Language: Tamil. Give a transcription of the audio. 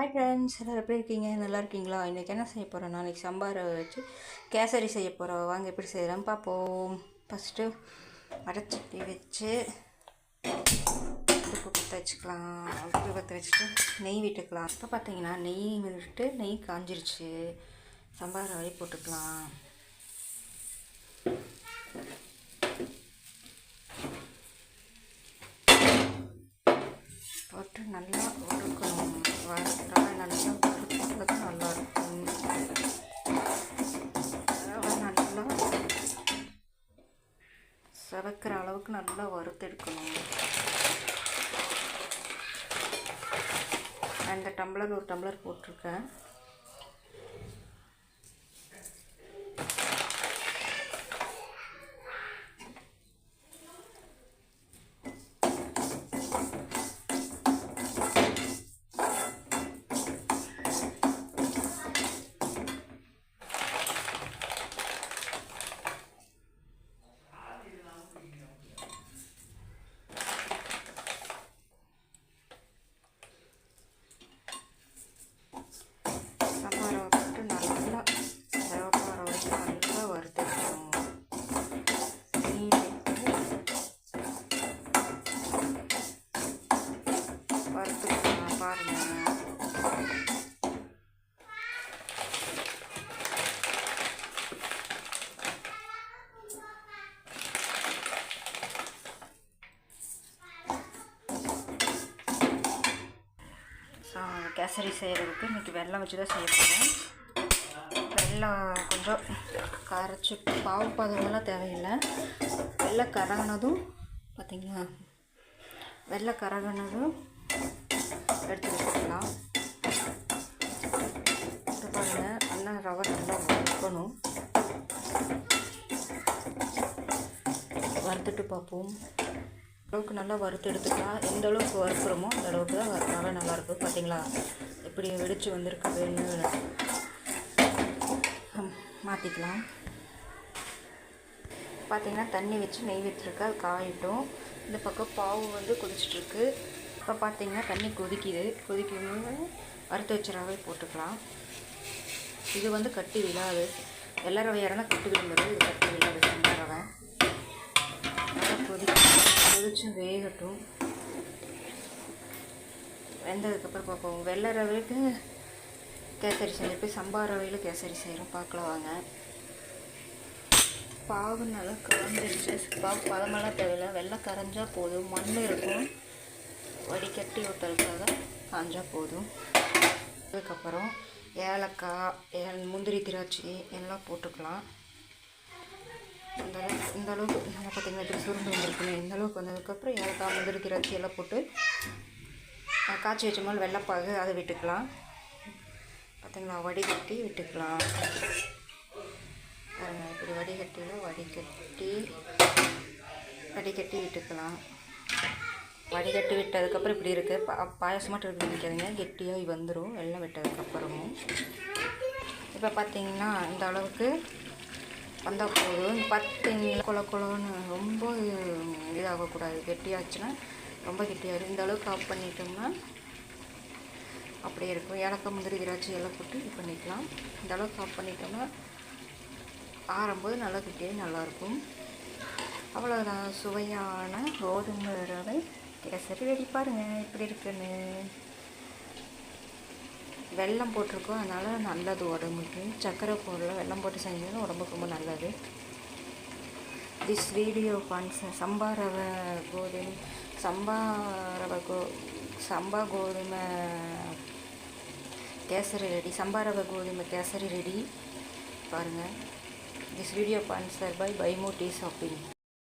ஹாய் ஃப்ரெண்ட்ஸ், எல்லோரும் எப்படி இருக்கீங்க? நல்லா இருக்கீங்களா? இன்றைக்கி என்ன செய்ய போகிறோம்? நாளைக்கு சாம்பாரை வச்சு கேசரி செய்ய போகிறோம். வாங்க எப்படி செய்கிறோம் பார்ப்போம். ஃபஸ்ட்டு அரைச்சட்டி வச்சு உப்பு பற்ற வச்சுக்கலாம். உப்பு பற்ற வச்சுட்டு நெய் விட்டுக்கலாம். இப்போ பார்த்தீங்கன்னா நெய் விட்டு நெய் காஞ்சிருச்சு. சாம்பார் வழி போட்டுக்கலாம். போட்டு நல்லா வறுக்கணும். ரவை நல்லா வறுக்கிறது நல்லாயிருக்கும். ரவை நல்லா செவக்கிற அளவுக்கு நல்லா வறுத்தெடுக்கணும். 2 டம்ளர் 1 டம்ளர் போட்டிருக்கேன். கேசரி செய்கிறதுக்கு இன்றைக்கி வெல்லம் வச்சு தான் செய்ய போகிறேன். வெல்லம் கொஞ்சம் கரைச்சி பாவு பதமெல்லாம் தேவையில்லை. வெல்லம் கரகினதும் பார்த்திங்களா, வெல்லம் கரகினதும் எடுத்து வச்சுக்கலாம். இது பாருங்கள், நல்லா ரவை நல்லா வறுக்கணும். வறுத்துட்டு பார்ப்போம். அளவுக்கு நல்லா வறுத்து எடுத்துக்கலாம். எந்த அளவுக்கு வறுக்கிறோமோ அந்த அளவுக்கு தான் ரவை நல்லாயிருக்கும். பார்த்தீங்களா எப்படி வெடித்து வந்திருக்குதுன்னு மாற்றிக்கலாம். பார்த்திங்கன்னா தண்ணி வச்சு நெய் விட்டுருக்கு, அது காயிட்டும். இந்த பக்கம் பாவு வந்து கொதிச்சிட்ருக்கு. இப்போ பார்த்திங்கன்னா தண்ணி கொதிக்கும்போது வறுத்து வச்ச ரவை போட்டுக்கலாம். இது வந்து கட்டி விழாது. வெள்ளை ரவையாக இருந்தால் கட்டி விழுந்தது, இது கட்டி விழாது. சின்ன ரவை நல்லா கொதிச்சு வேகட்டும். வெந்ததுக்கப்புறம் பார்ப்போம். வெள்ளை ரவைக்கு கேசரி செய்ய போய் சம்பா ரவையில் கேசரி செய்கிறோம், பார்க்கலாம் வாங்க. பாவு நல்லா கரைஞ்சிருச்சு. பாவு பதமெல்லாம் தேவையில்லை, வெள்ளம் கரைஞ்சால் போதும். மண் இருக்கும், வடிகட்டி ஊற்றலுக்காக காஞ்சால் போதும். அதுக்கப்புறம் ஏலக்காய், முந்திரி, திராட்சை எல்லாம் போட்டுக்கலாம். இந்த அளவுக்கு நம்ம பார்த்திங்கன்னா இப்படி சுருண்டு வந்துருக்குன்னு இந்த அளவுக்கு வந்ததுக்கப்புறம் ஏலக்காய், முந்திரி, திராட்சை எல்லாம் போட்டு காய்ச்சி வச்ச மாதிரி வெள்ளைப்பாகு அதை விட்டுக்கலாம். பார்த்திங்களா, வடிகட்டி விட்டுக்கலாம். இப்படி வடிகட்டி விட்டுக்கலாம். வடிகட்டி விட்டதுக்கப்புறம் இப்படி இருக்குது. பாயசமாட்டு இருக்குது நினைக்காதீங்க, கெட்டியாக வந்துடும் வெள்ளம் விட்டதுக்கப்புறமும். இப்போ பார்த்திங்கன்னா இந்த அளவுக்கு வந்தால் போதும். பார்த்தீங்களா, குளன்னு ரொம்ப இதாகக்கூடாது. கெட்டியாச்சுன்னா ரொம்ப கெட்டியாகிடும். இந்த அளவுக்கு ஆஃப் பண்ணிட்டோம்னா அப்படியே இருக்கும். ஏலக்காய், முந்திரி, திராட்சை எல்லாம் போட்டு இது பண்ணிக்கலாம். இந்த அளவுக்கு ஆஃப் பண்ணிட்டோம்னா ஆறும்போது நல்லா கெட்டியாக நல்லாயிருக்கும். அவ்வளோதான், சுவையான கோதுமை ரவை கேசரி ரெடி. பாருங்கள் எப்படி இருக்குன்னு. வெல்லம் போட்டிருக்கோம், அதனால் நல்லது உடம்புக்கு. சர்க்கரை போடல, வெல்லம் போட்டு செஞ்சதுன்னா உடம்புக்கு ரொம்ப நல்லது. திஸ் வீடியோ சம்பா கோதுமை கேசரி ரெடி. சம்பா ரவை கோதுமை கேசரி ரெடி. பாருங்கள். திஸ் வீடியோ ஸ்பான்சர் பை பைமோ டீ ஷாப்பிங்.